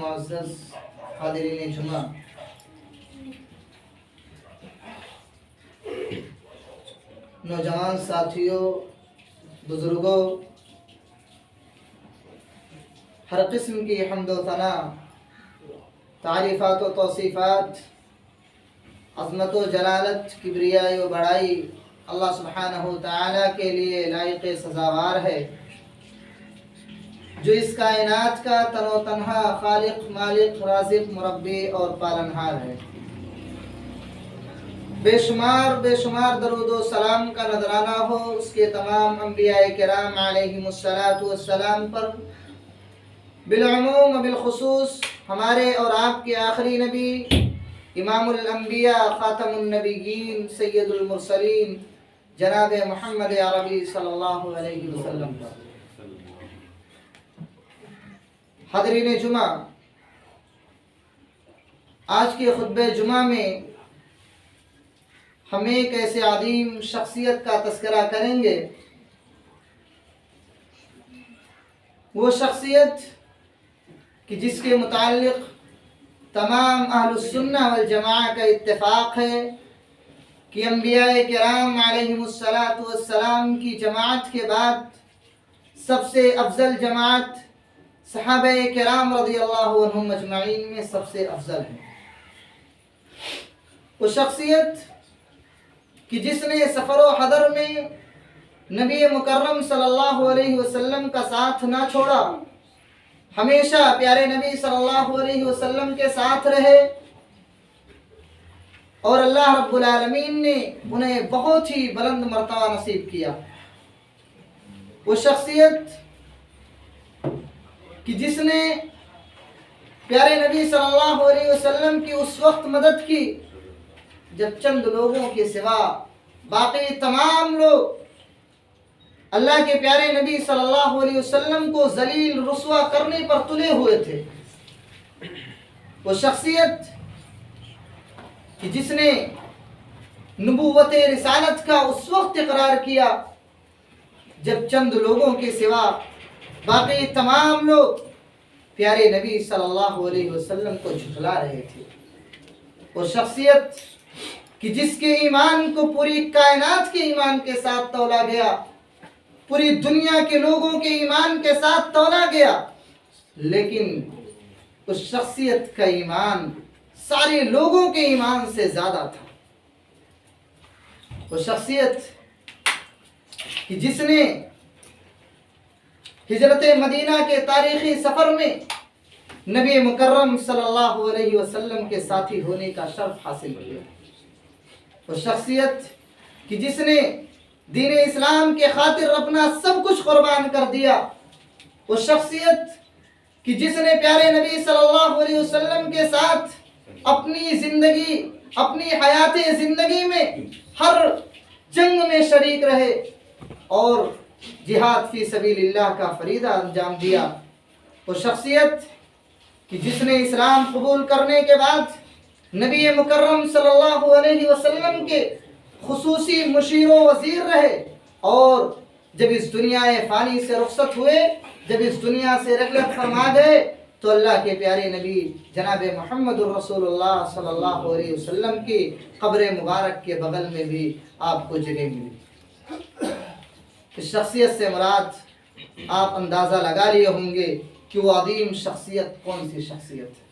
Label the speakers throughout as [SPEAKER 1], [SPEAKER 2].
[SPEAKER 1] मुअज़्ज़ज़ हाज़िरीन जुमा, नौजवान साथियों, बुजुर्गों, हर किस्म की हम्द व सना, तारीफ़ात व तौसीफ़ात, अज़मत व जलालत, किब्रियाई व बड़ाई अल्लाह सुब्हानहु व तआला के लिए लायक़ सज़ावार है, जो इस कायनात का तनो तन्हा खालिक, मालिक, राज़िक, मुरब्बी और पालनहार है। बेशुमार दरूद व सलाम का नजराना हो उसके तमाम अंबियाए किराम अलैहिमुस्सलातु वस्सलाम पर, बिलअमूम बिलखुसूस हमारे और आपके आखिरी नबी इमामुल अंबिया खातमुन नबिय्यीन सय्यदुल मुरसलीन जनाब मोहम्मद अरबी सल्लल्लाहु अलैहि वसल्लम पर। हाज़रीन जुमा, आज के खुतबे जुमा में हम एक ऐसे अजीम शख्सियत का तस्करा करेंगे, वो शख्सियत कि जिसके मुताल्लिक़ तमाम अहलुस सुन्नह वल जमाअह का इत्तिफ़ाक़ है कि अंबियाए किराम अलैहिमुस्सलातु वस्सलाम की जमाअत के बाद सबसे अफजल जमाअत सहाबाए किराम रज़ियल्लाहु अन्हुम अजमईन में सबसे अफजल है। वो शख्सियत कि जिसने सफ़र व हदर में नबी मुकर्रम सल्लल्लाहु अलैहि वसल्लम का साथ ना छोड़ा, हमेशा प्यारे नबी सल्लल्लाहु अलैहि वसल्लम के साथ रहे और अल्लाह रब्बुल आलमीन ने उन्हें बहुत ही बुलंद मर्तबा नसीब किया। वो शख्सियत कि जिसने प्यारे नबी सल्लल्लाहु अलैहि वसल्लम की उस वक्त मदद की जब चंद लोगों के सिवा बाकी तमाम लोग अल्लाह के प्यारे नबी सल्लल्लाहु अलैहि वसल्लम को जलील रुस्वा करने पर तुले हुए थे। वो शख्सियत कि जिसने नबूवत रिसालत का उस वक्त इकरार किया जब चंद लोगों के सिवा बाकी तमाम लोग प्यारे नबी सल्लल्लाहु अलैहि वसल्लम को झुठला रहे थे। वो शख्सियत कि जिसके ईमान को पूरी कायनात के ईमान के साथ तौला गया, पूरी दुनिया के लोगों के ईमान के साथ तौला गया, लेकिन उस शख्सियत का ईमान सारे लोगों के ईमान से ज्यादा था। वो शख्सियत कि जिसने हिजरत मदीना के तारीखी सफर में नबी मुकर्रम सल्लल्लाहु अलैहि वसल्लम के साथी होने का शर्फ हासिल किया। वो शख्सियत कि जिसने दीन इस्लाम के खातिर अपना सब कुछ कुर्बान कर दिया। वो शख्सियत कि जिसने प्यारे नबी सल्लल्लाहु अलैहि वसल्लम के साथ अपनी जिंदगी, अपनी हयात जिंदगी में हर जंग में शरीक रहे और जिहाद फी सबीलिल्लाह का फरीदा अंजाम दिया। वो शख्सियत कि जिसने इस्लाम कबूल करने के बाद नबी मुकर्रम सल्लल्लाहु अलैहि वसल्लम के खुसूसी मुशीर व वज़ीर रहे और जब इस दुनिया फ़ानी से रुखसत हुए, जब इस दुनिया से रहलत फरमा गए, तो अल्लाह के प्यारे नबी जनाब मुहम्मदुर रसूलुल्लाह सल्लल्लाहु अलैहि वसल्लम की कब्र मुबारक के बगल में भी आपको जगह मिली। इस शख्सियत से मुराद आप अंदाज़ा लगा लिए होंगे कि वो अजीम शख्सियत कौन सी शख्सियत है।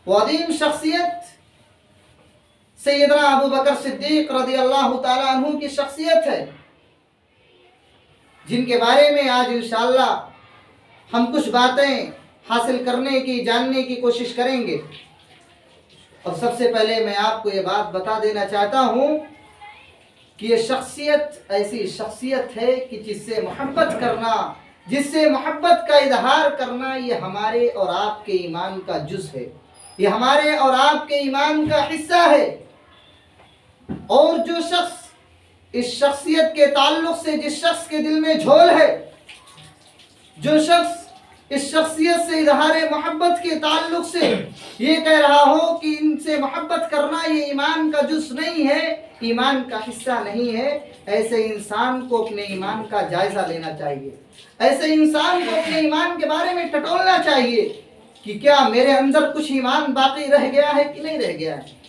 [SPEAKER 1] वो अजीम शख्सियत सैयदना अबू बकर सिद्दीक रज़ियल्लाहु ताला अन्हु की शख्सियत है, जिनके बारे में आज इंशाअल्लाह हम कुछ बातें हासिल करने की, जानने की कोशिश करेंगे। और सबसे पहले मैं आपको ये बात बता देना चाहता हूँ कि ये शख्सियत ऐसी शख्सियत है कि जिससे मोहब्बत करना, जिससे मोहब्बत का इजहार करना, ये हमारे और आपके ईमान का जुज़ है, ये हमारे और आपके ईमान का हिस्सा है। और जो शख्स इस शख्सियत के ताल्लुक से, जिस शख्स के दिल में झोल है, जो शख्स इस शख्सियत से इजहार मोहब्बत के ताल्लुक से ये कह रहा हो कि इनसे मोहब्बत करना ये ईमान का जुज़ नहीं है, ईमान का हिस्सा नहीं है, ऐसे इंसान को अपने ईमान का जायज़ा लेना चाहिए। ऐसे इंसान को अपने ईमान के बारे में टटोलना चाहिए कि क्या मेरे अंदर कुछ ईमान बाकी रह गया है कि नहीं रह गया है।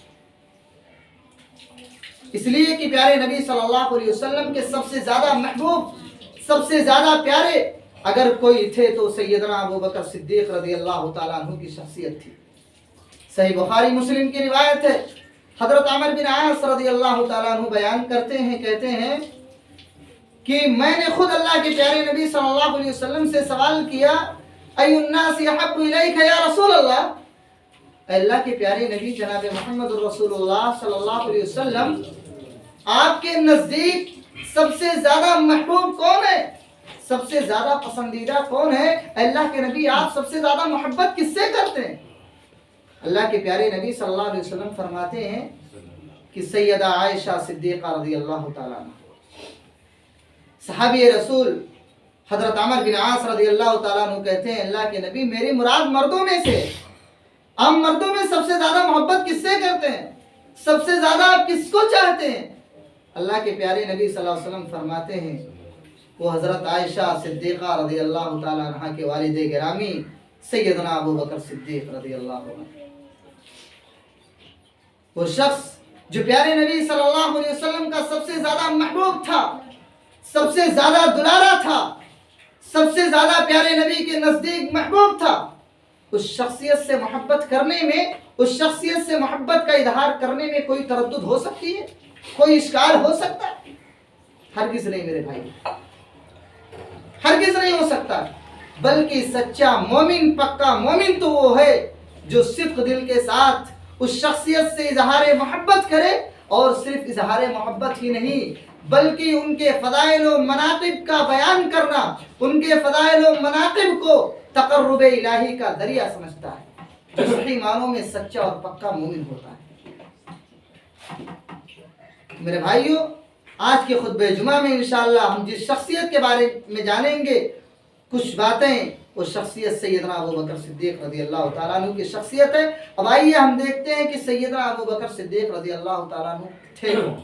[SPEAKER 1] इसलिए कि प्यारे नबी सल्लल्लाहु अलैहि वसल्लम के सबसे ज़्यादा महबूब, सबसे ज़्यादा प्यारे अगर कोई थे तो सैयदना अबू बकर सिद्दीक रज़ियल्लाहु ताला अन्हु की शख्सियत थी। सही बुखारी मुस्लिम की रिवायत है, हज़रत अमर बिन आस रज़ियल्लाहु ताला अन्हु बयान करते हैं, कहते हैं कि मैंने खुद अल्लाह के प्यारे नबी सल्लल्लाहु अलैहि वसल्लम से सवाल किया, अय्युन्नासी अहब्बु इलैका या रसूल अल्लाह, अल्लाह के प्यारे नबी जनाब मुहम्मद रसूलुल्लाह सल्लल्लाहु अलैहि वसल्लम आपके नज़दीक सबसे ज़्यादा महबूब कौन है, सबसे ज़्यादा पसंदीदा कौन है। अल्लाह के नबी आप सबसे ज़्यादा मोहब्बत किससे करते हैं। अल्लाह के प्यारे नबी सल्लल्लाहु अलैहि वसल्लम फरमाते हैं कि सैयदा आयशा सिद्दीक़ा रज़ियल्लाहु ताला अन्हा। सहाबी रसूल हज़रत अमर बिन आस रज़ियल्लाहु ताला अन्हु कहते हैं, अल्लाह के नबी मेरी मुराद मर्दों में से, हम मर्दों में सबसे ज़्यादा मोहब्बत किससे करते हैं। सबसे ज्यादा आप किसको चाहते हैं? अल्लाह के प्यारे नबी सल्लल्लाहु अलैहि वसल्लम फरमाते हैं, वो हज़रत आयशा सिद्दीक़ा रज़ी अल्लाह ताला अन्हा के वालिद गिरामी सैयदना अबू बकर सिद्दीक़ रज़ी अल्लाह अन्हु, वो शख्स जो प्यारे नबी सल्लल्लाहु अलैहि वसल्लम का सबसे ज्यादा महबूब था, सबसे ज्यादा दुलारा था, सबसे ज्यादा प्यारे नबी के नजदीक महबूब था, उस शख्सियत से मोहब्बत करने में, उस शख्सियत से मोहब्बत का इजहार करने में कोई तरद्दुद हो सकती है? कोई इश्काल हो सकता है? हरगिज़ नहीं मेरे भाई, हरगिज़ नहीं हो सकता। बल्कि सच्चा मोमिन, पक्का मोमिन तो वो है जो सिद्क दिल के साथ उस शख्सियत से इजहार मोहब्बत करे, और सिर्फ इजहार मोहब्बत ही नहीं बल्कि उनके फ़ज़ाइल व मनाक़िब का बयान करना, उनके फ़ज़ाइल व मनाक़िब को तक़र्रुब इलाही का दरिया समझता है, जो सही मानों में सच्चा और पक्का मोमिन होता है। मेरे भाइयों, आज के खुतबे जुमा में इंशाअल्लाह हम जिस शख्सियत के बारे में जानेंगे कुछ बातें, वो शख्सियत सैयदना अबू बकर सिद्दीक़ रज़ी अल्लाह ताला अन्हु की शख्सियत है। अब आइए हम देखते हैं कि सैयदना अबू बकर सिद्दीक़ रज़ी अल्लाह ताला अन्हु थे कौन।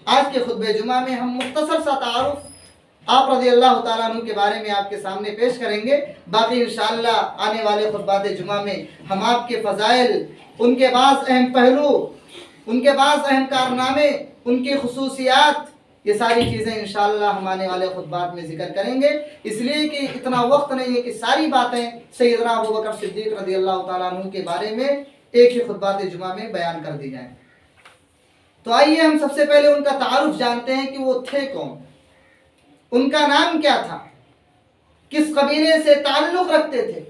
[SPEAKER 1] आज के खुतबे जुमा में हम मुख्तसर सा तारुफ आप रज़ी अल्लाह ताला अन्हु के बारे में आपके सामने पेश करेंगे। बाकी इंशाअल्लाह आने वाले खुतबात जुमा में हम आपके फ़ज़ाइल, उनके बाज़ अहम पहलू, उनके बाज़ अहम कारनामे, उनकी खुसूसियात, ये सारी चीज़ें इंशाअल्लाह हम आने वाले खुतबात में जिक्र करेंगे। इसलिए कि इतना वक्त नहीं है कि सारी बातें सैयदना अबू बकर सिद्दीक़ रज़ी अल्लाह ताला अन्हु के बारे में एक ही खुतबात जुमा में बयान कर दी जाए। तो आइए हम सबसे पहले उनका तारुफ जानते हैं कि वो थे कौन, उनका नाम क्या था, किस कबीले से ताल्लुक़ रखते थे।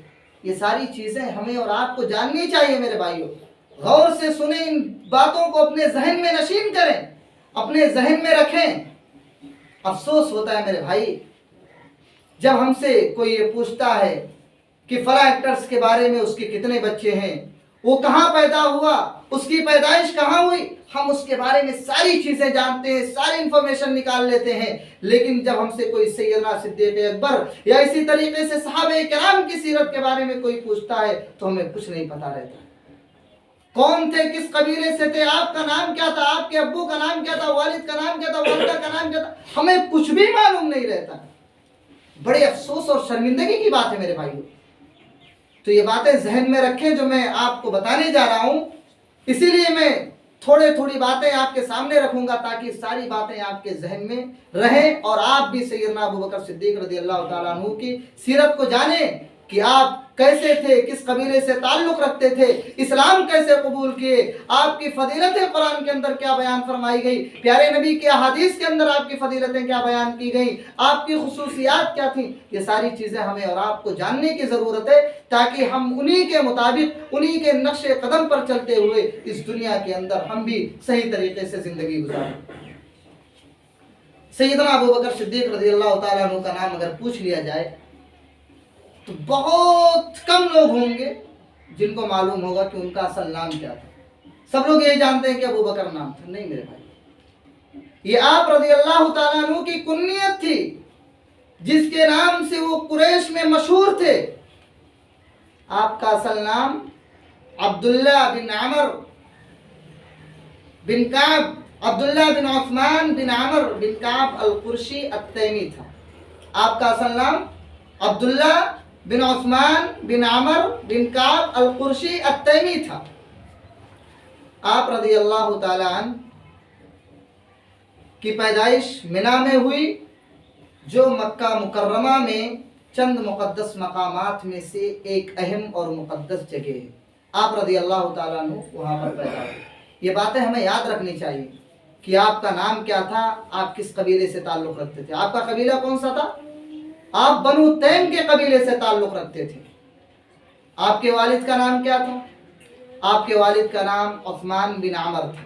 [SPEAKER 1] ये सारी चीज़ें हमें और आपको जाननी चाहिए मेरे भाइयों। गौर से सुने, इन बातों को अपने जहन में नशीन करें, अपने जहन में रखें। अफसोस होता है मेरे भाई जब हमसे कोई ये पूछता है कि फला एक्टर्स के बारे में, उसके कितने बच्चे हैं, वो कहाँ पैदा हुआ, उसकी पैदाइश कहाँ हुई। हम उसके बारे में सारी चीज़ें जानते हैं, सारी इंफॉर्मेशन निकाल लेते हैं, लेकिन जब हमसे कोई सैयदना सिद्दीक़ अकबर या इसी तरीके से सहाबे किराम की सीरत के बारे में कोई पूछता है तो हमें कुछ नहीं पता रहता। कौन थे, किस कबीले से थे, आपका नाम क्या था, आपके अब्बू का नाम क्या था, वालिद का नाम क्या था, वालिदा का नाम क्या था, हमें कुछ भी मालूम नहीं रहता। बड़े अफसोस और शर्मिंदगी की बात है मेरे भाइयों। तो ये बातें जहन में रखें जो मैं आपको बताने जा रहा हूं। इसीलिए मैं थोड़ी बातें आपके सामने रखूंगा ताकि सारी बातें आपके जहन में रहें और आप भी सैयदना अबू बकर सिद्दीक़ रज़ी अल्लाह ताला अन्हु की सीरत को जानें कि आप कैसे थे, किस कबीले से ताल्लुक़ रखते थे, इस्लाम कैसे कबूल किए, आपकी फजीलतें कुरान के अंदर क्या बयान फरमाई गई, प्यारे नबी के हदीस के अंदर आपकी फजीलतें क्या बयान की गई, आपकी खुसूसियात क्या थी। ये सारी चीज़ें हमें और आपको जानने की ज़रूरत है ताकि हम उन्हीं के मुताबिक, उन्हीं के नक्शे कदम पर चलते हुए इस दुनिया के अंदर हम भी सही तरीके से ज़िंदगी गुजारें। सैयदना अबू बकर सिद्दीक़ रज़ी अल्लाह ताला अन्हु का नाम अगर पूछ लिया जाए तो बहुत कम लोग होंगे जिनको मालूम होगा कि उनका असल नाम क्या था। सब लोग यही जानते हैं कि अबू बकर नाम था। नहीं मेरे भाई, ये आप रज़ी अल्लाह ताला अन्हु की कुन्नियत थी जिसके नाम से वो कुरैश में मशहूर थे। आपका असल नाम अब्दुल्ला बिन अमर बिन काब, अब्दुल्ला बिन उस्मान बिन अमर बिन काब अल कुरशी अत-तैमी था। आपका असल नाम अब्दुल्ला बिन उस्मान बिन अमर बिन काब अल कुरशी अत-तैमी था। आप रज़ी अल्लाह ताला अन्हु की पैदाइश मिना में हुई, जो मक्का मुकर्रमा में चंद मुक़द्दस मकामात में से एक अहम और मुक़द्दस जगह है। आप रज़ी अल्लाह ताला अन्हु वहाँ पर पैदा हुए। ये बातें हमें याद रखनी चाहिए कि आपका नाम क्या था, आप किस कबीले से ताल्लुक़ रखते थे। आपका कबीला कौन सा था? आप बनु तैम के कबीले से ताल्लुक़ रखते थे। आपके वालिद का नाम क्या था? आपके वालिद का नाम उस्मान बिन अमर था।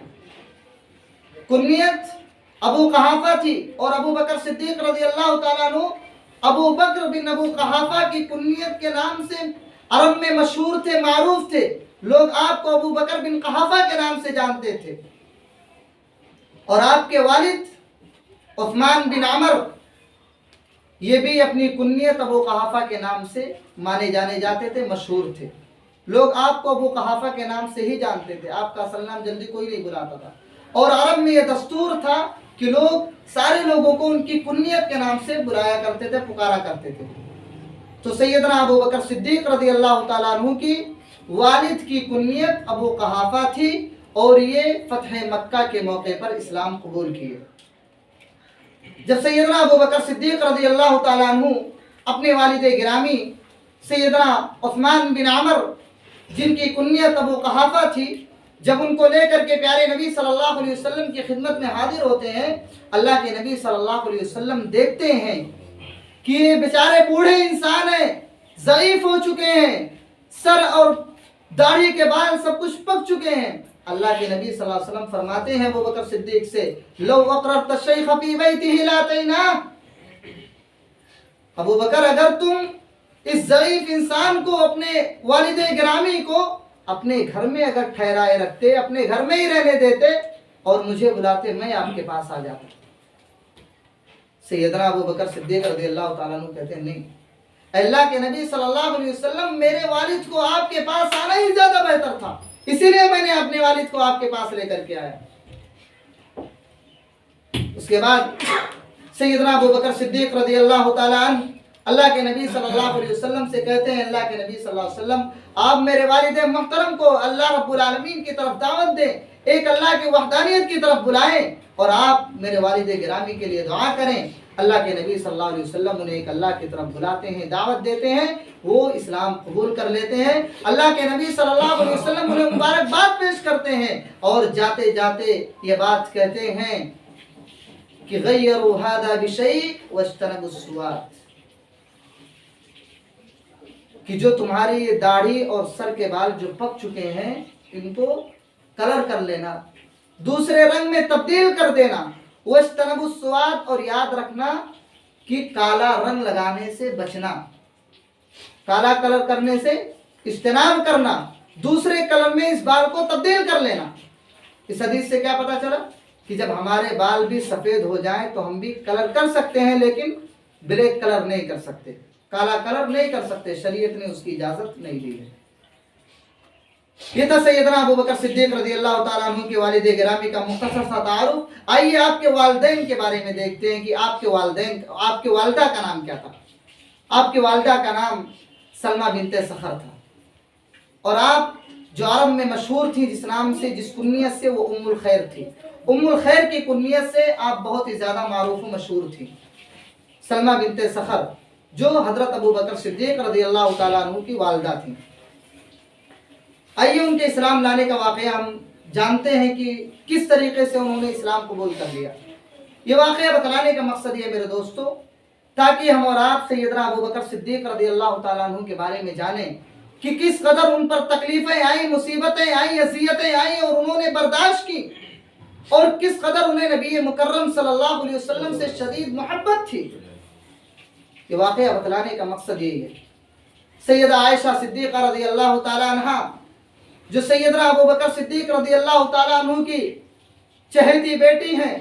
[SPEAKER 1] कुन्नियत अबू कहाफा थी और अबू बकर सिद्दीक़ रज़ी अल्लाह ताला अन्हु अबू बकर बिन अबू कहाफा की कुन्नियत के नाम से अरब में मशहूर थे, मारूफ थे। लोग आपको अबू बकर बिन कहाफा के नाम से जानते थे। और आपके वालिद उस्मान बिन अमर ये भी अपनी कुन्नियत अबू कहाफा के नाम से माने जाने जाते थे, मशहूर थे। लोग आपको अबू कहाफा के नाम से ही जानते थे, आपका असल नाम जल्दी कोई नहीं बुलाता था। और अरब में यह दस्तूर था कि लोग सारे लोगों को उनकी कुन्नियत के नाम से बुलाया करते थे, पुकारा करते थे। तो सैयदना अबू बकर सिद्दीक रज़ी अल्लाह तआला अन्हु की वालिद की कुन्नियत अबू कहाफा थी और ये फतह मक्का के मौके पर इस्लाम कबूल किए। जब सैयदना अबू बकर सिद्दीक रज़ी अल्लाह तआला अन्हु अपने वालिद गिरामी सैयदना उस्मान बिन आमर जिनकी कुन्नियत अबू कहाफा थी, जब उनको लेकर के प्यारे नबी सल्लल्लाहु अलैहि वसल्लम की खिदमत में हाजिर होते हैं, अल्लाह के नबी सल्लल्लाहु अलैहि वसल्लम देखते हैं कि ये बेचारे बूढ़े इंसान हैं, ज़ईफ हो चुके हैं, सर और दाढ़ी के बाल सब कुछ पक चुके हैं। अल्लाह के नबी सल्लल्लाहु अलैहि वसल्लम फरमाते हैं अबू बकर सिद्दीक से, लो अक़ररत शैख़ फ़ी बैतिही लातैना, अबू बकर अगर तुम इस ज़ईफ इंसान को, अपने वालिद गिरामी को अपने घर में अगर ठहराए रखते, अपने घर में ही रहने देते और मुझे बुलाते, मैं आपके पास आ जाता। सैयदना अबू बकर सिद्दीक रज़ियल्लाहु ताला अन्हु कहते हैं, नहीं, अल्लाह के नबी सल्लल्लाहु अलैहि वसल्लम, मेरे वालिद को आपके पास आना ही ज्यादा बेहतर था, इसीलिए मैंने अपने वालिद को आपके पास लेकर के आया। उसके बाद सैयदना अबू बकर सिद्दीक रज़ियल्लाहु ताला अन्हु अल्लाह के नबी सल्लल्लाहु अलैहि वसल्लम से कहते हैं, अल्लाह के नबी सल्लल्लाहु अलैहि वसल्लम, आप मेरे वालिद मोहतरम को अल्लाह रब्बुल आलमीन की तरफ दावत दें, एक अल्लाह की वहदानियत की तरफ बुलाएं और आप मेरे वालिद गिरामी के लिए दुआ करें। अल्लाह के नबी सल्लल्लाहु अलैहि वसल्लम उन्हें एक अल्लाह की तरफ बुलाते हैं, दावत देते हैं, वो इस्लाम कबूल कर लेते हैं। अल्लाह के नबी सल्लल्लाहु अलैहि वसल्लम उन्हें मुबारकबाद पेश करते हैं और जाते जाते ये बात कहते हैं कि गय्यरू हादा बिशै वज्तनबुस सुवात, कि जो तुम्हारी ये दाढ़ी और सर के बाल जो पक चुके हैं, इनको कलर कर लेना, दूसरे रंग में तब्दील कर देना। वज्तनबुस सुवात, और याद रखना कि काला रंग लगाने से बचना, काला कलर करने से इज्तनाब करना, दूसरे कलर में इस बाल को तब्दील कर लेना। इस हदीस से क्या पता चला कि जब हमारे बाल भी सफेद हो जाएं तो हम भी कलर कर सकते हैं, लेकिन ब्लैक कलर नहीं कर सकते, काला कलर नहीं कर सकते, शरीयत ने उसकी इजाजत नहीं दी है। ये था सैयदना अबू बकर सिद्दीक रज़ियल्लाहु ताला अन्हु के वालिद गिरामी का मुख्तसर सा तारुफ। आइए आपके वालिदैन के बारे में देखते हैं कि आपके वालिदैन, आपके वालिदा का नाम क्या था। आपके वालिदा का नाम सलमा बिनते सखर था और आप जो अरब में मशहूर थी जिस नाम से, जिस कुन्नियत से, वो उम्मुल खैर थी। उम्मुल खैर की कुन्नियत से आप बहुत ही ज़्यादा मारूफ व मशहूर थी, सलमा बिनते सखर, जो हजरत अबू बकर सिद्दीक रज़ियल्लाहु ताला अन्हु की वालिदा थी। आइए उनके इस्लाम लाने का वाक़या हम जानते हैं कि किस तरीके से उन्होंने इस्लाम कबूल कर लिया। ये वाक़या बतलाने का मकसद ये मेरे दोस्तों, ताकि हम और आप सैयदना अबू बकर सिद्दीक रज़ियल्लाहु ताला अन्हु के बारे में जानें कि किस कदर उन पर तकलीफ़ें आई, मुसीबतें आई, अज़ियतें आई और उन्होंने बर्दाश्त की, और किस कदर उन्हें नबी मुकर्रम सल्लल्लाहु अलैहि वसल्लम से शदीद मोहब्बत थी। ये वाक़या बतलाने का मकसद यही है। सैयदा आयशा सिद्दीक़ा रज़ियल्लाहु ताला अन्हा, जो सैयदना अबू बकर सिद्दीक रज़ियल्लाहु ताला अन्हु की चहेती बेटी हैं,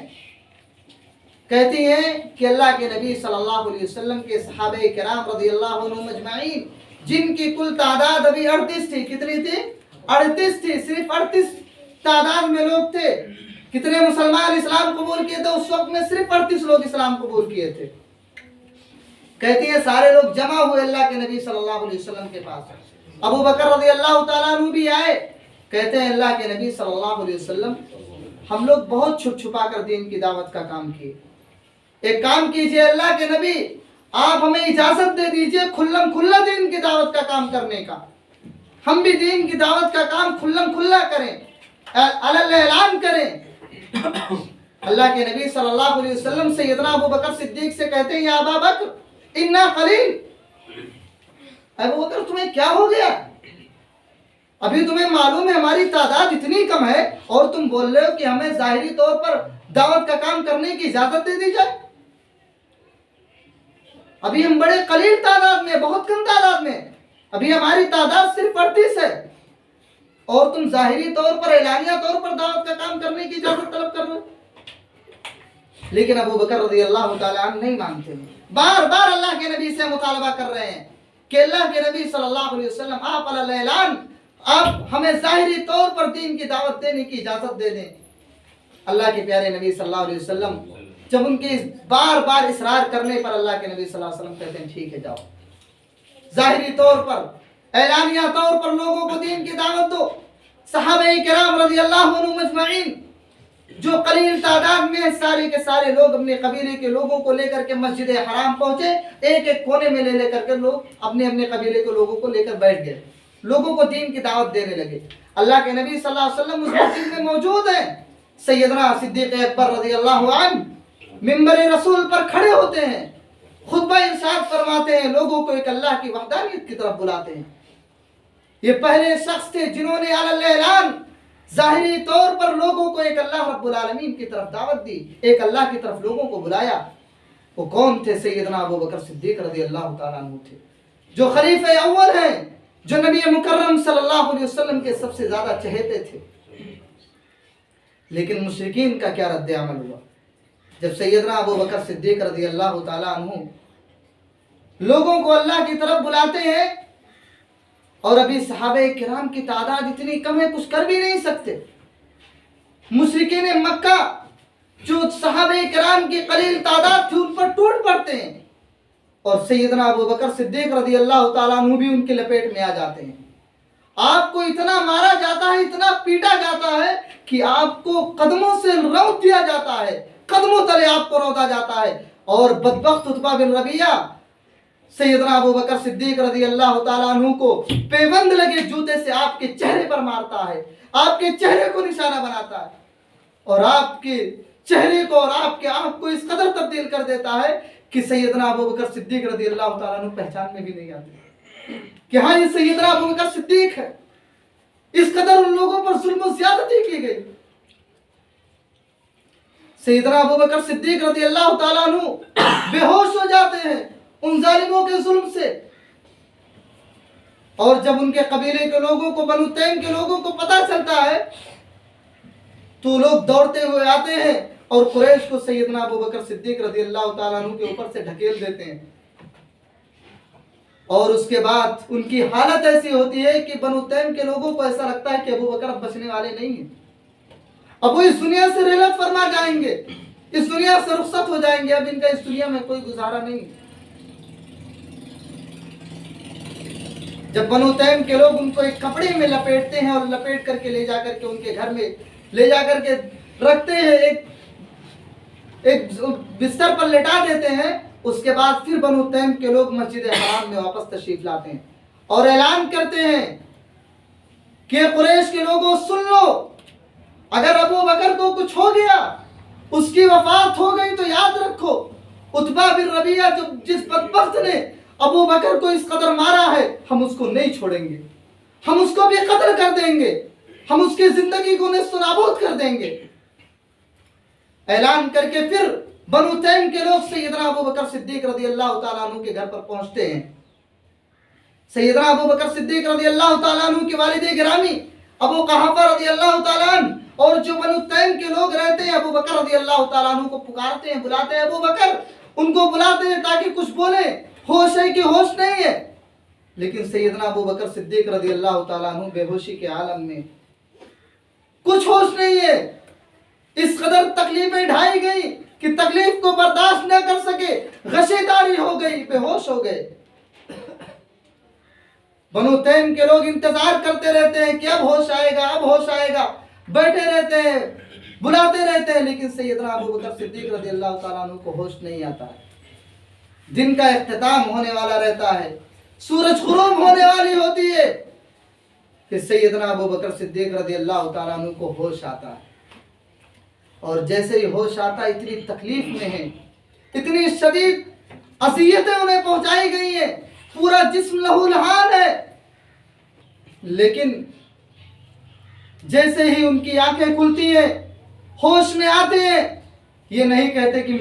[SPEAKER 1] कहती हैं कि अल्लाह के नबी सल्लल्लाहु अलैहि वसल्लम के सहाबे किराम रज़ियल्लाहु अन्हुम अजमाइन, जिनकी कुल तादाद अभी 38 थी। कितनी थी? 38 थी। सिर्फ 38 तादाद में लोग थे। कितने मुसलमान इस्लाम कबूल किए थे उस वक्त में? सिर्फ 38 लोग इस्लाम कबूल किए थे। कहती है सारे लोग जमा हुए अल्लाह के नबी सल्लल्लाहु अलैहि वसल्लम के पास। अबू बकर रज़ियल्लाहु ताला अन्हु भी आए। कहते हैं अल्लाह के नबी सल्लल्लाहु अलैहि वसल्लम, हम लोग बहुत छुप छुपा कर दीन की दावत का काम किए, एक काम कीजिए अल्लाह के नबी, आप हमें इजाजत दे दीजिए खुल्लम खुल्ला दीन की दावत का काम करने का, हम भी दीन की दावत का काम खुल्लम खुल्ला करें, अलल ऐलान करें। अल्लाह के नबी सल्लल्लाहु अलैहि वसल्लम सैयदना अबू बकर सिद्दीक से कहते हैं, या अबा बकर इन्ना कलील, अबू बकर तुम्हें क्या हो गया? अभी तुम्हें मालूम है हमारी तादाद इतनी कम है और तुम बोल रहे हो कि हमें जाहिरी तौर पर दावत का काम करने की इजाजत दे दी जाए। अभी हम बड़े कलील तादाद में, बहुत कम तादाद में, अभी हमारी तादाद सिर्फ 38 है और तुम जाहिरी तौर पर, एलानिया तौर पर दावत का काम करने की इजाजत तलब कर रहे हो। लेकिन अबू बकर रज़ियल्लाहु ताला अन्हु नहीं मानते, बार बार अल्लाह के नबी से मुतालबा कर रहे हैं कि अल्लाह के नबी सल्लल्लाहु अलैहि वसल्लम आप अलल ऐलान, आप हमें ज़ाहिरी तौर पर दीन की दावत देने की इजाज़त दे दें। अल्लाह के प्यारे नबी सल्लल्लाहु अलैहि वसल्लम जब उनके बार बार इसरार करने पर अल्लाह के नबी सल्लल्लाहु अलैहि वसल्लम कहते हैं ठीक है जाओ, ज़ाहिरी तौर पर ऐलानिया तौर पर लोगों को दीन की दावत दो। सहाबे किराम रज़ियल्लाहु अन्हुम मजमईन जो कलील तादाद में सारे के सारे लोग अपने कबीले के लोगों को लेकर के मस्जिद हराम पहुंचे, एक एक कोने में ले लेकर के लोग अपने अपने कबीले के लोगों को लेकर बैठ गए, लोगों को दीन की दावत देने लगे। अल्लाह के नबी सल्लल्लाहु अलैहि वसल्लम उस मस्जिद में मौजूद हैं। सैयदना सिद्दीक़ अकबर रज़ियल्लाहु अन्हु मिंबर रसूल पर खड़े होते हैं, खुतबा इरशाद फरमाते हैं, लोगों को एक अल्लाह की वहदानियत की तरफ बुलाते हैं। ये पहले शख्स थे जिन्होंने अलल ऐलान ज़ाहिरी तौर पर लोगों को एक अल्लाह रब्बुल आलमीन की तरफ दावत दी, एक अल्लाह की तरफ लोगों को बुलाया। वो कौन थे? सैयदना अबू बकर सिद्दीक़ रज़ियल्लाहु ताला अन्हु थे, जो खलीफे अव्वल हैं, जो नबी मुकर्रम सल्लल्लाहु अलैहि वसल्लम के सबसे ज्यादा चहेते थे। लेकिन मुशरिकीन का क्या रद्द अमल हुआ जब सैयदना अबू बकर सिद्दीक़ रज़ियल्लाहु ताला अन्हु लोगों को अल्लाह की तरफ बुलाते हैं और अभी सहाबे किराम की तादाद इतनी कम है कुछ कर भी नहीं सकते। मुशरिकीन मक्का जो सहाबे किराम की कलील तादाद थी उन पर टूट पड़ते हैं और सैयदना अबू बकर सिद्दीक़ रज़ियल्लाहु ताला अन्हु भी उनके लपेट में आ जाते हैं। आपको इतना मारा जाता है, इतना पीटा जाता है कि आपको कदमों से रौंद दिया जाता है, कदमों तले आपको रौंदा जाता है। और बदबख्त उतबा बिन रबिया सैयदना अबू बकर सिद्दीक़ रज़ियल्लाहु ताला अन्हु को पेबंद लगे जूते से आपके चेहरे पर मारता है, आपके चेहरे को निशाना बनाता है और आपके चेहरे को और आपके आंख को इस कदर तब्दील कर देता है कि सैयदना अबू बकर सिद्दीक़ रज़ियल्लाहु ताला अन्हु पहचान में भी नहीं आते कि हाँ ये सैयदना अबू बकर सिद्दीक़ है। इस कदर उन लोगों पर जुल्म ज़्यादती की गई। सैयदना अबू बकर सिद्दीक़ रज़ियल्लाहु ताला अन्हु बेहोश हो जाते हैं उन जालिमों के जुल्म से। और जब उनके कबीले के लोगों को, बनु तैम के लोगों को पता चलता है तो लोग दौड़ते हुए आते हैं और कुरैश को सैयदना अबू बकर सिद्दीक़ रज़ियल्लाहु ताला अन्हु के ऊपर से ढकेल देते हैं। और उसके बाद उनकी हालत ऐसी होती है कि बनु तैम के लोगों को ऐसा लगता है कि अबू बकर अब बचने वाले नहीं हैं, अब वो इस दुनिया से रहलत फरमा जाएंगे, इस दुनिया से रुखसत हो जाएंगे, अब इनका इस दुनिया में कोई गुजारा नहीं। जब बनु तैम के लोग उनको एक कपड़े में लपेटते हैं और लपेट करके ले जाकर के उनके घर में ले जाकर के रखते हैं, एक बिस्तर पर लेटा देते हैं, उसके बाद फिर बनु तैम के लोग मस्जिद हराम में वापस तशरीफ लाते हैं और ऐलान करते हैं कि कुरैश के लोगों सुन लो, अगर अबू बकर को कुछ हो गया, उसकी वफात हो गई तो याद रखो उतबा बिन रबिया जो जिस बदबख्त ने अबू बकर को इस कदर मारा है, हम उसको नहीं छोड़ेंगे, हम उसको भी कत्ल कर देंगे, हम उसकी जिंदगी को नेस्तनाबूद कर देंगे। ऐलान करके फिर बनु तैम के लोग सैयदना अबू बकर सिद्दीक़ रज़ियल्लाहु ताला अन्हु के घर पर पहुंचते हैं। सैयदना अबू बकर सिद्दीक़ रज़ियल्लाहु ताला अन्हु के वालिद गिरामी अबू कहाफा रज़ियल्लाहु ताला अन्हु और जो बनु तैम के लोग रहते हैं अबू बकर रज़ियल्लाहु ताला अन्हु को पुकारते हैं, बुलाते हैं, अबू बकर उनको बुलाते हैं ताकि कुछ बोले, होश है कि होश नहीं है। लेकिन सैयदना अबू बकर सिद्दीक़ रज़ियल्लाहु ताला अन्हु बेहोशी के आलम में, कुछ होश नहीं है, इस कदर तकलीफें ढाई गई कि तकलीफ को बर्दाश्त न कर सके, गशेदारी हो गई, बेहोश हो गए। बनु तैम के लोग इंतजार करते रहते हैं कि अब होश आएगा, अब होश आएगा, बैठे रहते हैं, बुलाते रहते हैं, लेकिन सैयदना अबू बकर सिद्दीक़ रज़ियल्लाहु ताला अन्हु को होश नहीं आता है। दिन का इख्तिताम होने वाला रहता है, सूरज गुरूब होने वाली होती है कि सैयदना अबू बकर सिद्दीक़ रज़ियल्लाहु ताला अन्हु को होश आता है। और जैसे ही होश आता इतनी तकलीफ में है, इतनी शदीद अज़ियतें उन्हें पहुंचाई गई हैं, पूरा जिस्म लहूलहान है। लेकिन जैसे ही उनकी आंखें खुलती हैं, होश में आते हैं, ये नहीं कहते कि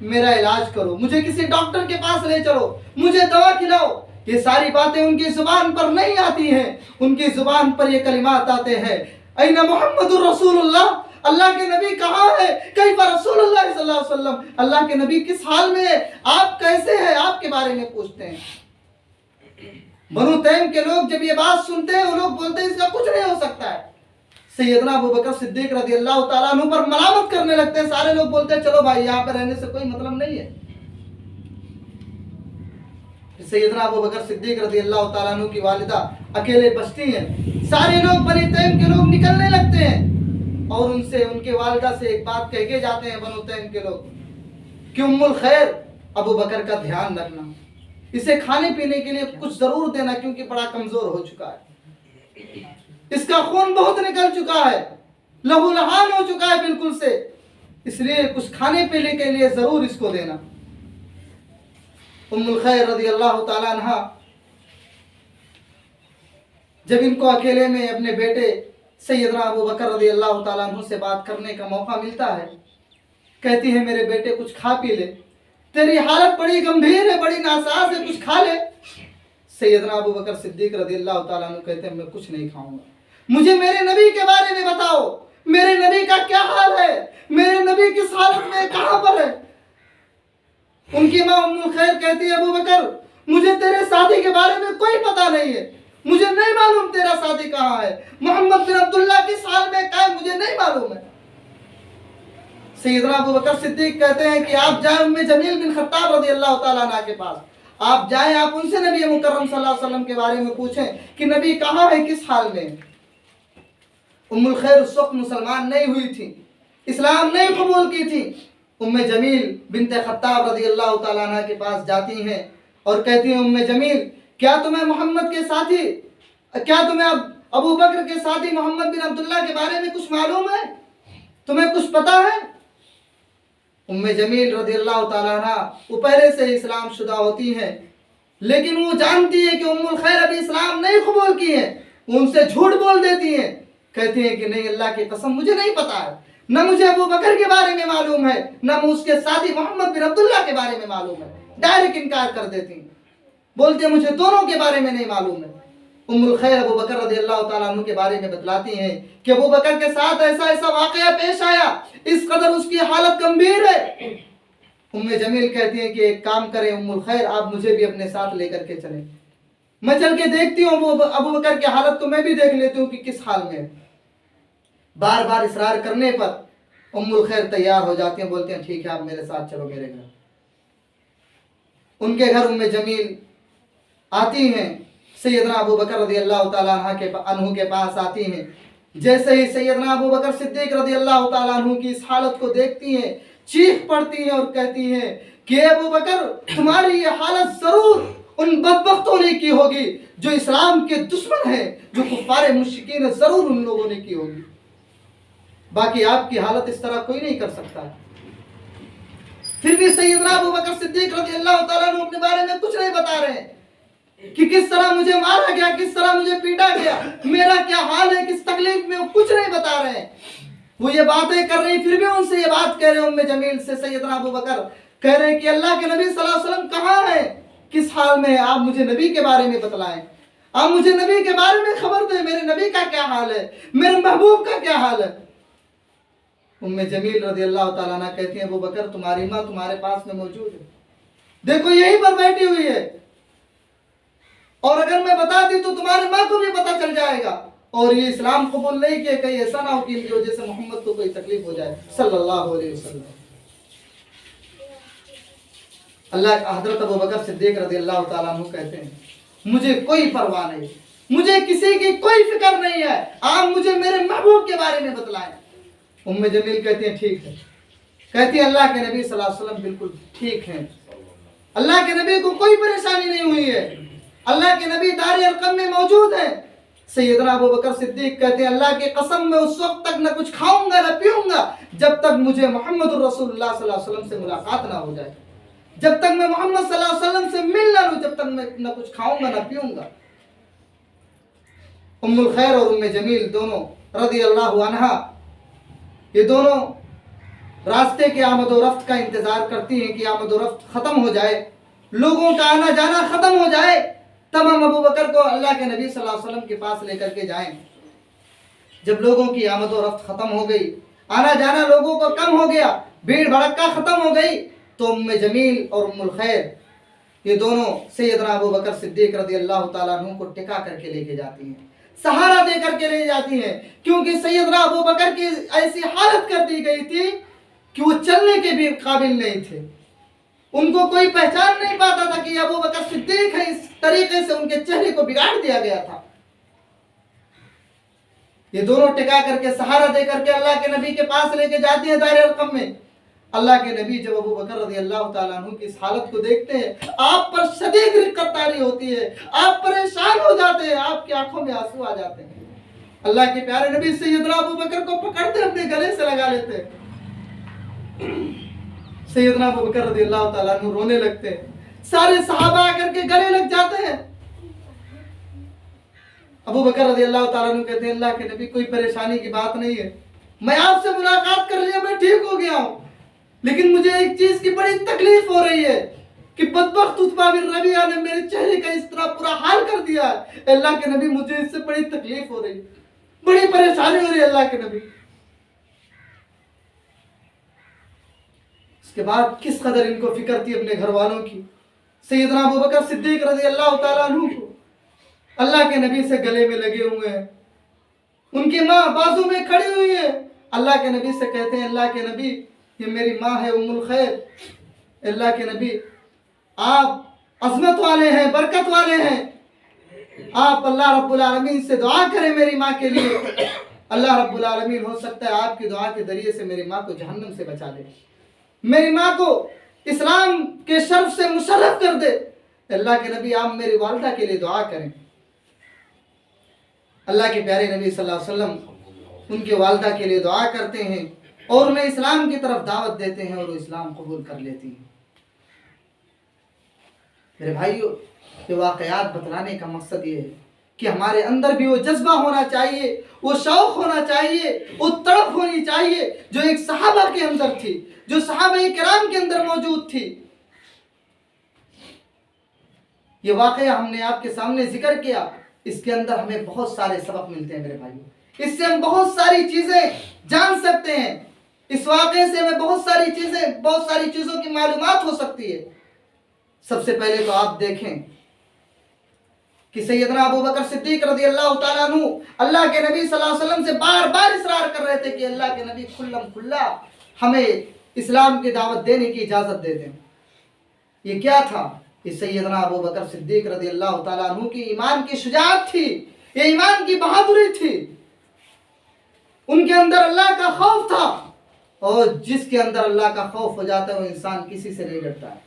[SPEAKER 1] मेरा इलाज करो, मुझे किसी डॉक्टर के पास ले चलो, मुझे दवा खिलाओ। ये सारी बातें उनकी जुबान पर नहीं आती हैं। उनकी जुबान पर ये कलिमात आते हैं, ऐना मुहम्मदुर रसूलुल्लाह, अल्लाह के नबी कहाँ है, कैफा रसूलुल्लाह सल्लल्लाहु अलैहि वसल्लम, अल्लाह के नबी किस हाल में है, आप कैसे हैं, आपके बारे में पूछते हैं। बनु तैम के लोग जब ये बात सुनते हैं वो लोग बोलते हैं इसका कुछ नहीं हो सकता है। सैयदना अबू बकर सिद्दीक रज़ी अल्लाह ताला अन्हु पर मलामत करने लगते हैं। सारे लोग बोलते हैं चलो भाई यहाँ पर रहने से कोई मतलब नहीं है। सैयदना अबू बकर सिद्दीक रज़ी अल्लाह ताला अन्हु की वालिदा अकेले बचती हैं। सारे लोग बनी तैम के लोग निकलने लगते हैं और उनसे उनके वालिदा से एक बात कह के जाते हैं बनु तैम के लोग कि उम्मुल खैर अबू बकर का ध्यान रखना, इसे खाने पीने के लिए कुछ जरूर देना क्योंकि बड़ा कमजोर हो चुका है, इसका खून बहुत निकल चुका है, लहूलुहान हो चुका है बिल्कुल से, इसलिए कुछ खाने पीने के लिए जरूर इसको देना। उम्मुल खैर रज़ी अल्लाह ताला अन्हा जब इनको अकेले में अपने बेटे सैयदना अबू बकर रज़ी अल्लाह ताला अन्हु से बात करने का मौका मिलता है, कहती है मेरे बेटे कुछ खा पी ले, तेरी हालत बड़ी गंभीर है, बड़ी नासाज है, कुछ खा ले। सैयदना अबू बकर सिद्दीक रज़ी अल्लाह ताला अन्हु कहते हैं मैं कुछ नहीं खाऊंगा, मुझे मेरे नबी के बारे में बताओ, मेरे नबी का क्या हाल है, मेरे नबी किस हालत में, कहां पर है। उनकी मां उम्मुल खैर कहती है अबू बकर मुझे तेरे शादी के बारे में कोई पता नहीं है, मुझे नहीं मालूम तेरा शादी कहाँ है, मोहम्मद बिन अब्दुल्ला किस हाल में क्या है मुझे नहीं मालूम है। सैयदना अबू बकर सिद्दीक कहते हैं कि आप जाए उम्मे जमील बिन खत्ताब रज़ी अल्लाह ताला अन्हा के पास, आप जाएं, आप उनसे नबी मुकर्रम सल्लल्लाहु अलैहि वसल्लम के बारे में पूछें कि नबी कहाँ है, किस हाल में। उम्मुल खैर उस वक्त मुसलमान नहीं हुई थी, इस्लाम नहीं कबूल की थी। उम्मे जमील बिनते खत्ताब रज़ी अल्लाह ताला अन्हा के पास जाती हैं और कहती हैं उम्मे जमील क्या तुम्हें मोहम्मद के साथी, क्या तुम्हें अबू बकर के साथी मोहम्मद बिन अब्दुल्ला के बारे में कुछ मालूम है, तुम्हें कुछ पता है। उम्मे जमील रज़ी अल्लाह ताला अन्हा वो पहले से इस्लाम शुदा होती हैं, लेकिन वो जानती है कि उम्मुल खैर अभी इस्लाम नहीं कबूल की है, वो उनसे झूठ बोल देती हैं, कहती हैं कि नहीं अल्लाह की कसम मुझे नहीं पता है, न मुझे अबू बकर के बारे में मालूम है, न उसके साथी मोहम्मद बिन अब्दुल्ला के बारे में मालूम है। डायरेक्ट इनकार कर देती हैं, बोलते हैं मुझे दोनों के बारे में नहीं मालूम है। उम्मुल खैर अबू बकर रज़ी अल्लाह ताला अन्हु के बारे में बतलाती हैं कि अबू बकर के साथ ऐसा ऐसा वाकया पेश आया, इस कदर उसकी हालत गंभीर है। उम्मे जमील कहती हैं कि एक काम करें उम्मुल खैर आप मुझे भी अपने साथ लेकर के चलें, मैं चल के देखती हूँ वो अबू बकर की हालत को मैं भी देख लेती हूँ कि किस हाल में है। बार बार इसरार करने पर उम्मुल खैर तैयार हो जाती हैं, बोलते हैं ठीक है आप मेरे साथ चलो मेरे घर। उनके घर उम्मे जमील आती हैं, सैयदना अबू बकर रज़ी अल्लाह ताला अन्हु के पास आती हैं। जैसे ही सैयदना अबू बकर सिद्दीक रज़ी अल्लाह ताला अन्हु की इस हालत को देखती हैं, चीख पड़ती हैं और कहती हैं कि अबू बकर तुम्हारी ये हालत जरूर उन बदबख्तों ने की होगी जो इस्लाम के दुश्मन हैं, जो कुफ्फार मुश्रिकीन है, जरूर उन लोगों ने की होगी, बाकी आपकी हालत इस तरह कोई नहीं कर सकता। फिर भी सैयदना अबू बकर सिद्दीक रज़ी अल्लाह ताला अन्हु अपने बारे में कुछ नहीं बता रहे हैं कि किस तरह मुझे मारा गया, किस तरह मुझे पीटा गया, मेरा क्या हाल है, किस तकलीफ में, कुछ नहीं बता रहे हैं। वो ये बातें कर रही, फिर भी उनसे ये बात कह रहे हैं उम्मे जमील से, सैयदना अबू बकर कह रहे हैं कि अल्लाह के नबी सल्लल्लाहु अलैहि वसल्लम कहाँ है, किस हाल में है, आप मुझे नबी के बारे में बतलाएं, आप मुझे नबी के बारे में खबर दें, मेरे नबी का क्या हाल है, मेरे महबूब का क्या हाल है। उम्मे जमील रज़ी अल्लाह ताला अन्हा कहती हैं अबू बकर तुम्हारी माँ तुम्हारे पास में मौजूद है, देखो यहीं पर बैठी हुई है, और अगर मैं बता दी तो तुम्हारी माँ को भी पता चल जाएगा, और ये इस्लाम कबूल नहीं किया, कहीं ऐसा ना हो कि इनकी वजह से मोहम्मद को कोई तकलीफ हो जाए सल्लल्लाहु अलैहि वसल्लम। अल्लाह हज़रत अबू बकर सिद्दीक रज़ी अल्लाह ताला अन्हु कहते हैं मुझे कोई परवाह नहीं, मुझे किसी की कोई फिक्र नहीं है, आप मुझे मेरे महबूब के बारे में बतलाएं। उम्मे जमील कहती हैं ठीक है, कहती है अल्लाह के नबी सल्लल्लाहु अलैहि वसल्लम बिल्कुल ठीक हैं, अल्लाह के नबी को कोई परेशानी नहीं हुई है, अल्लाह के नबी दार अरकम में मौजूद है। सैयदना अबू बकर सिद्दीक कहते हैं अल्लाह की कसम मैं उस वक्त तक न कुछ खाऊंगा न पीऊंगा जब तक मुझे मोहम्मद रसूलुल्लाह सल्लल्लाहु अलैहि वसल्लम से मुलाकात ना हो जाए, जब तक मैं मोहम्मद सल्लल्लाहु अलैहि वसल्लम से मिल ना लूं, जब तक मैं न कुछ खाऊंगा न पीऊंगा। उम्मुल खैर और उम्मे जमील दोनों रज़ी अल्लाह अन्हा ये दोनों रास्ते के आमद व रफ्त का इंतजार करती हैं कि आमद व रफ्त खत्म हो जाए, लोगों का आना जाना खत्म हो जाए, तब हम अबू बकर को अल्लाह के नबी सल्लल्लाहु अलैहि वसल्लम के पास लेकर के जाएं। जब लोगों की आमद व रफ्त खत्म हो गई, आना जाना लोगों को कम हो गया, भीड़ भड़क्का खत्म हो गई, तो उम्मे जमील और उम्मुल खैर ये दोनों सैयदना अबू बकर सिद्दीक रज़ी अल्लाह ताला अन्हु को टिका करके लेके जाती हैं, सहारा दे करके ले जाती हैं, क्योंकि सैयदना अबू बकर की ऐसी हालत कर दी गई थी कि वो चलने के भी काबिल नहीं थे। उनको कोई पहचान नहीं पाता था कि अबू बकर सिद्दीक है। इस तरीके से उनके चेहरे को बिगाड़ दिया गया था। ये दोनों टिका करके सहारा दे करके अल्लाह के नबी के पास लेके जाते हैं दायरे रकम में। अल्लाह के नबी जब अबू बकर रज़ी अल्लाह ताला अन्हु की इस हालत को देखते हैं, आप पर शदीद रिक्कत तारी होती है, आप परेशान हो जाते हैं, आपकी आंखों में आंसू आ जाते हैं। अल्लाह के प्यारे नबी सैयदना अबू बकर को पकड़ते अपने गले से लगा लेते हैं। सैयदना अबू बकर रज़ी अल्लाह ताला अन्हु रोने लगते हैं। सारे सहाबा आकर के गले लग जाते हैं। अबू बकर रज़ी अल्लाह ताला अन्हु कहते हैं, अल्लाह के नबी कोई परेशानी की बात नहीं है, मैं आपसे मुलाकात कर लिया, मैं ठीक हो गया हूँ, लेकिन मुझे एक चीज की बड़ी तकलीफ हो रही है कि बदबख्त उत्बा बिन रबिया ने मेरे चेहरे का इस तरह पूरा हाल कर दिया है। अल्लाह के नबी मुझे इससे बड़ी तकलीफ हो रही है, बड़ी परेशानी हो रही है अल्लाह के नबी। इसके बाद किस कदर इनको फिक्र थी अपने घर वालों की। सैयदना अबू बकर सिद्दीक रज़ी अल्लाह ताला अन्हु को अल्लाह के नबी से गले में लगे हुए हैं, उनकी माँ बाजू में खड़ी हुई है। अल्लाह के नबी से कहते हैं, अल्लाह के नबी ये मेरी माँ है उम्मुल खैर। अल्लाह के नबी आप अजमत वाले हैं, बरकत वाले हैं, आप अल्लाह रब्बुल आलमीन से दुआ करें मेरी माँ के लिए। अल्लाह रब्बुल आलमीन हो सकता है आपकी दुआ के जरिए से मेरी माँ को जहन्नम से बचा ले, मेरी माँ को इस्लाम के शर्फ से मुशर्रफ कर दे। अल्लाह के नबी आप मेरी वालिदा के लिए दुआ करें। अल्लाह के प्यारे नबी सल्लल्लाहु अलैहि वसल्लम उनके वालिदा के लिए दुआ करते हैं और उन्हें इस्लाम की तरफ दावत देते हैं और वो इस्लाम कबूल कर लेती हैं। मेरे भाइयों, ये वाक़यात बतलाने का मकसद ये है कि हमारे अंदर भी वो जज्बा होना चाहिए, वो शौक़ होना चाहिए, वो तड़प होनी चाहिए जो एक सहाबा के अंदर थी, जो सहाबा किराम के अंदर मौजूद थी। ये वाक़या हमने आपके सामने जिक्र किया, इसके अंदर हमें बहुत सारे सबक मिलते हैं मेरे भाइयों। इससे हम बहुत सारी चीज़ें जान सकते हैं। इस वाक़े से हमें बहुत सारी चीज़ों की मालूमात हो सकती है। सबसे पहले तो आप देखें कि सैयदना अबू बकर सिद्दीक रज़ी अल्लाह ताला अन्हु अल्लाह के नबी सल्लल्लाहु अलैहि वसल्लम से बार बार इसरार कर रहे थे कि अल्लाह के नबी खुल्ला हमें इस्लाम की दावत देने की इजाज़त दे दें। ये क्या था? ये सैयदना अबू बकर सिद्दीक रज़ी अल्लाह ताला अन्हु की ईमान की शुजाअत थी, ये ईमान की बहादुरी थी। उनके अंदर अल्लाह का खौफ था, और जिसके अंदर अल्लाह का खौफ हो जाता है वो इंसान किसी से नहीं डरता है।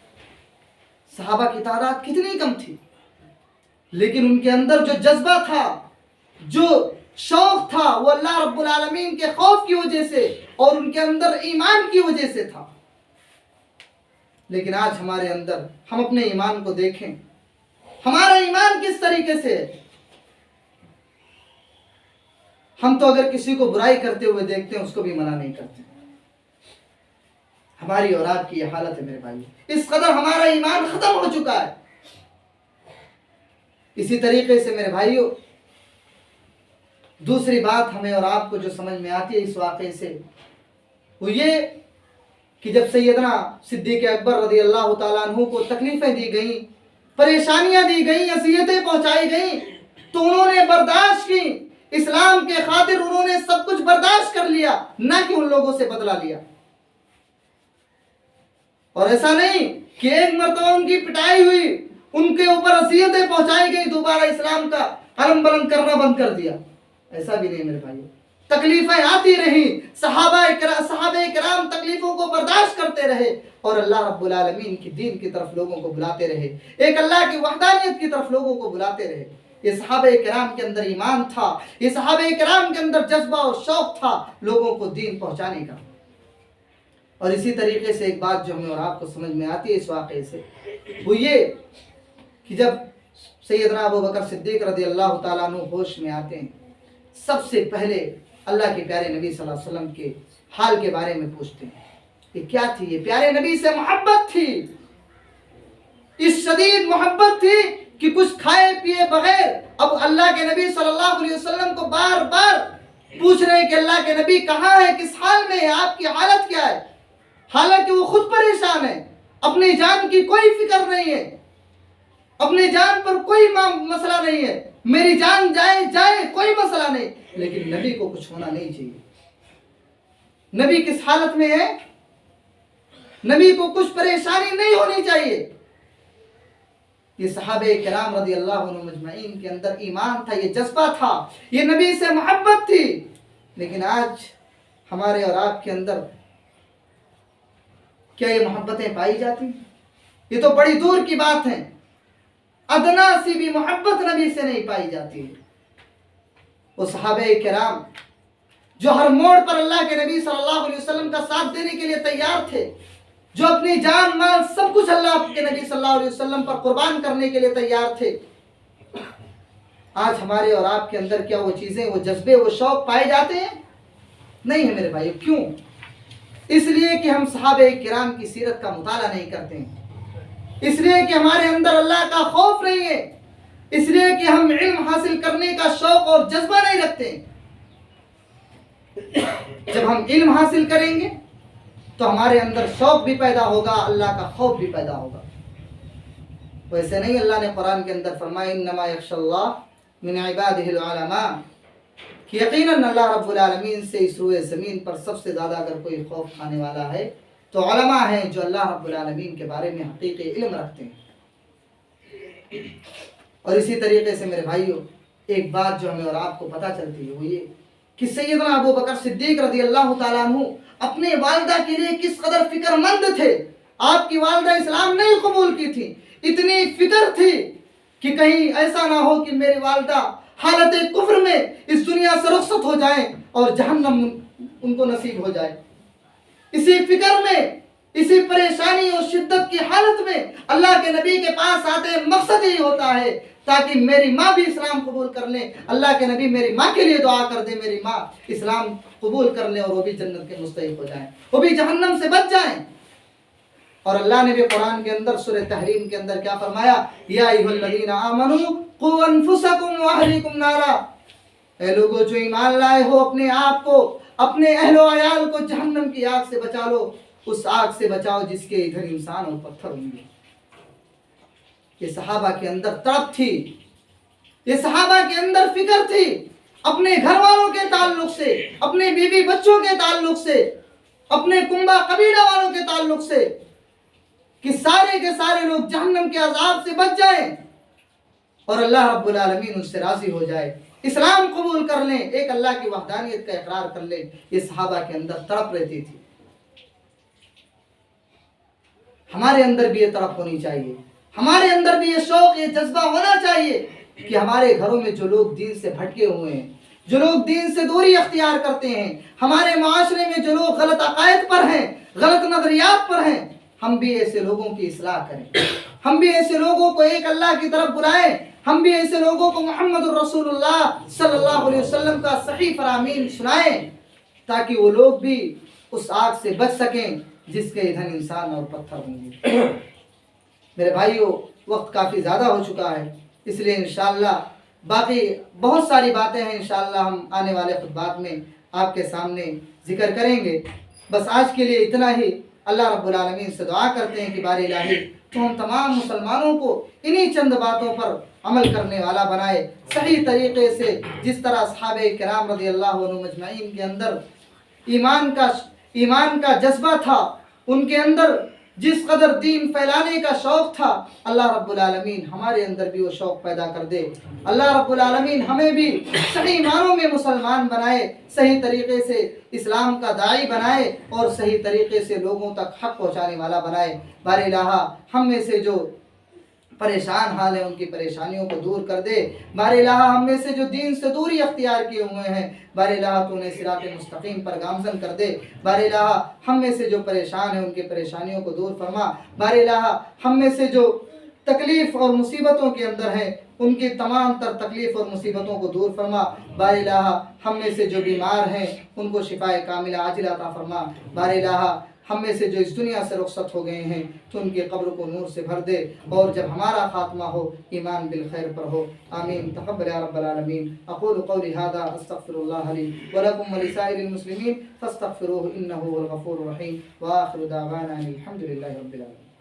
[SPEAKER 1] सहाबा की तादाद कितनी कम थी, लेकिन उनके अंदर जो जज्बा था, जो शौक था, वो अल्लाह रब्बुल आलमीन के खौफ की वजह से और उनके अंदर ईमान की वजह से था। लेकिन आज हमारे अंदर, हम अपने ईमान को देखें, हमारा ईमान किस तरीके से है। हम तो अगर किसी को बुराई करते हुए देखते हैं उसको भी मना नहीं करते। हमारी और आपकी ये हालत है मेरे भाई, इस कदर हमारा ईमान खत्म हो चुका है। इसी तरीके से मेरे भाइयों, दूसरी बात हमें और आपको जो समझ में आती है इस वाक़े से, वो ये कि जब सैयदना सिद्दीक़ अकबर रज़ी अल्लाह ताला अन्हु को तकलीफ़ें दी गई, परेशानियां दी गई, अज़ियतें पहुंचाई गई, तो उन्होंने बर्दाश्त की। इस्लाम के खातिर उन्होंने सब कुछ बर्दाश्त कर लिया, ना कि उन लोगों से बदला लिया। और ऐसा नहीं कि एक मर्तबा उनकी पिटाई हुई, उनके ऊपर अज़ियतें पहुंचाई गई, दोबारा इस्लाम का अलम बुलंद करना बंद कर दिया। ऐसा भी नहीं मेरे भाइयों, तकलीफें आती रही, सहाबा किराम तकलीफों को बर्दाश्त करते रहे और अल्लाह रब्बुल आलमीन की दीन की तरफ लोगों को बुलाते रहे, एक अल्लाह की वहदानियत की तरफ लोगों को बुलाते रहे। ये सहाबा किराम के अंदर ईमान था, ये सहाबा किराम के अंदर जज्बा और शौक था लोगों को दीन पहुंचाने का। और इसी तरीके से एक बात जो हमें और आपको समझ में आती है इस वाक़े से, वो ये कि जब सैयदना अबू बकर सिद्दीक रज़ी अल्लाह ताला अन्हु होश में आते हैं, सबसे पहले अल्लाह के प्यारे नबी सल्लल्लाहु अलैहि वसल्लम के हाल के बारे में पूछते हैं। ये क्या थी? ये प्यारे नबी से मोहब्बत थी, इस शदीद मोहब्बत थी कि कुछ खाए पिए बगैर अब अल्लाह के नबी सल्लल्लाहु अलैहि वसल्लम को बार बार पूछ रहे हैं कि अल्लाह के नबी कहाँ है, किस हाल में है, आपकी हालत क्या है। हालांकि वो खुद परेशान है, अपनी जान की कोई फिक्र नहीं है, अपनी जान पर कोई मसला नहीं है, मेरी जान जाए जाए कोई मसला नहीं, लेकिन नबी को कुछ होना नहीं चाहिए। नबी किस हालत में है, नबी को कुछ परेशानी नहीं होनी चाहिए। ये सहाबे किराम रज़ी अल्लाह अन्हुम अजमईन के अंदर ईमान था, ये जज्बा था, ये नबी से मोहब्बत थी। लेकिन आज हमारे और आपके अंदर क्या ये मोहब्बतें पाई जाती? ये तो बड़ी दूर की बात है। अदना सी भी मोहब्बत नबी से नहीं पाई जाती है। वो सहाबे किराम जो हर मोड़ पर अल्लाह के नबी सल्लल्लाहु अलैहि वसल्लम का साथ देने के लिए तैयार थे, जो अपनी जान माल सब कुछ अल्लाह के नबी सल्लल्लाहु अलैहि वसल्लम पर कुर्बान करने के लिए तैयार थे, आज हमारे और आपके अंदर क्या वो चीजें, वो जज्बे, वो शौक पाए जाते हैं? नहीं है मेरे भाई। क्यों? इसलिए कि हम सहाबे किराम की सीरत का मुताला नहीं करते हैं, इसलिए कि हमारे अंदर अल्लाह का खौफ नहीं है, इसलिए कि हम इल्म हासिल करने का शौक और जज्बा नहीं रखते। जब हम इल्म हासिल करेंगे तो हमारे अंदर शौक भी पैदा होगा, अल्लाह का खौफ भी पैदा होगा। वैसे नहीं, अल्लाह ने कुरान के अंदर फरमाया इन्नमा यख्शल्लाह मिन इबादिहिल उलमा, कि यकीनन अल्लाह रब्बुल आलमीन से इस रूए ज़मीन पर सबसे ज़्यादा अगर कोई खौफ खाने वाला है तो उलमा हैं, जो अल्लाह रब्बुल आलमीन के बारे में हकीकी इल्म रखते हैं। और इसी तरीके से मेरे भाइयों, एक बात जो हमें और आपको पता चलती है वो ये कि सैयदना अबू बकर सिद्दीक रज़ी अल्लाह तआला अन्हु अपने वालिदा के लिए किस कदर फिक्रमंद थे। आपकी वालिदा इस्लाम नहीं कबूल की थी, इतनी फिक्र थी कि कहीं ऐसा ना हो कि मेरी वालिदा हालत कुफ्र में इस दुनिया से रुखसत हो जाए और जहन्नम उनको नसीब हो जाए। इसी फिक्र में, इसी परेशानी और शिद्दत की हालत में अल्लाह के नबी के पास आते मकसद यही होता है ताकि मेरी माँ भी इस्लाम कबूल कर ले। अल्लाह के नबी मेरी माँ के लिए दुआ कर दे, मेरी माँ इस्लाम कबूल कर ले और वो भी जन्नत के मुस्तहिक हो जाए, वो भी जहन्नम से बच जाएं। और अल्लाह ने भी कुरान के अंदर सूरह तहरीम के अंदर क्या फरमाया, या अय्युहल्लज़ीना आमनू कू अनफुसकुम व अहलीकुम नारा, ऐ लोगों जो ईमान लाए हो, अपने आप को, अपने अहलो अयाल को जहन्नम की आग से बचा लो, उस आग से बचाओ जिसके इधर इंसान और पत्थर होंगे। ये सहाबा के अंदर तड़प थी, ये सहाबा के अंदर फिक्र थी, अपने घर वालों के ताल्लुक से, अपने बीवी बच्चों के ताल्लुक से, अपने कुंबा कबीला वालों के ताल्लुक से, कि सारे के सारे लोग जहन्नम के अजाब से बच जाएं और अल्लाह रब्बुल आलमीन उनसे राजी हो जाए, इस्लाम कबूल कर लें, एक अल्लाह की वहदानियत का इकरार कर लें। ये सहाबा के अंदर तड़प रहती थी। हमारे अंदर भी ये तड़प होनी चाहिए, हमारे अंदर भी ये शौक, ये जज्बा होना चाहिए कि हमारे घरों में जो लोग दीन से भटके हुए हैं, जो लोग दीन से दूरी अख्तियार करते हैं, हमारे माशरे में जो लोग गलत अकायद पर हैं, गलत नजरियात पर हैं, हम भी ऐसे लोगों की इस्लाह करें, हम भी ऐसे लोगों को एक अल्लाह की तरफ बुलाएं, हम भी ऐसे लोगों को मोहम्मद रसूलुल्लाह सल्लल्लाहु अलैहि वसल्लम का सही फरामीन सुनाएं ताकि वो लोग भी उस आग से बच सकें जिसके ईंधन इंसान और पत्थर होंगे। मेरे भाइयों, वक्त काफ़ी ज़्यादा हो चुका है, इसलिए इंशाअल्लाह बाकी बहुत सारी बातें हैं, इंशाअल्लाह हम आने वाले खुतबात में आपके सामने जिक्र करेंगे। बस आज के लिए इतना ही। अल्लाह रब्बुल आलमीन से दुआ करते हैं कि बारी इलाही तो हम तमाम मुसलमानों को इन्हीं चंद बातों पर अमल करने वाला बनाए, सही तरीके से, जिस तरह सहाबे किराम रज़ी अल्लाह अन्हुम अजमईन के अंदर ईमान का जज्बा था, उनके अंदर जिस कदर दीन फैलाने का शौक़ था, अल्लाह रब्बुल आलमीन हमारे अंदर भी वो शौक़ पैदा कर दे। अल्लाह रब्बुल आलमीन हमें भी सही मानों में मुसलमान बनाए, सही तरीके से इस्लाम का दाई बनाए और सही तरीके से लोगों तक हक़ पहुँचाने वाला बनाए। बारे इलाहा हम में से जो परेशान हाल है उनकी परेशानियों को दूर कर दे। बारे इलाहा हम में से जो दीन से दूरी अख्तियार किए हुए हैं, बारे इलाहा तूने सिरात मुस्तकीम पर गामजन कर दे। बारे इलाहा हम में से जो परेशान है उनकी परेशानियों को दूर फरमा। बारे इलाहा हम में से जो तकलीफ़ और मुसीबतों के अंदर हैं उनकी तमाम तर तकलीफ़ और मुसीबतों को दूर फरमा। बारे इलाहा हम में से जो बीमार हैं उनको शिफाए कामिला आजिला अता फरमा। बारे इलाहा हम में से जो इस दुनिया से रुखसत हो गए हैं तो उनकी कब्र को नूर से भर दे और जब हमारा खात्मा हो ईमान बिल खैर पर हो। आमीन। तक़ब्बल या रब्बल आलमीन। अक़ूलु क़ौली हाज़ा अस्तग़फ़िरुल्लाह ली व लकुम व लिसाइरिल मुस्लिमीन फ़स्तग़फ़िरूहु इन्नहु हुवल गफ़ूरुर रहीम व आख़िरु दावाना अनिल हम्दुलिल्लाहि रब्बिल आलमीन।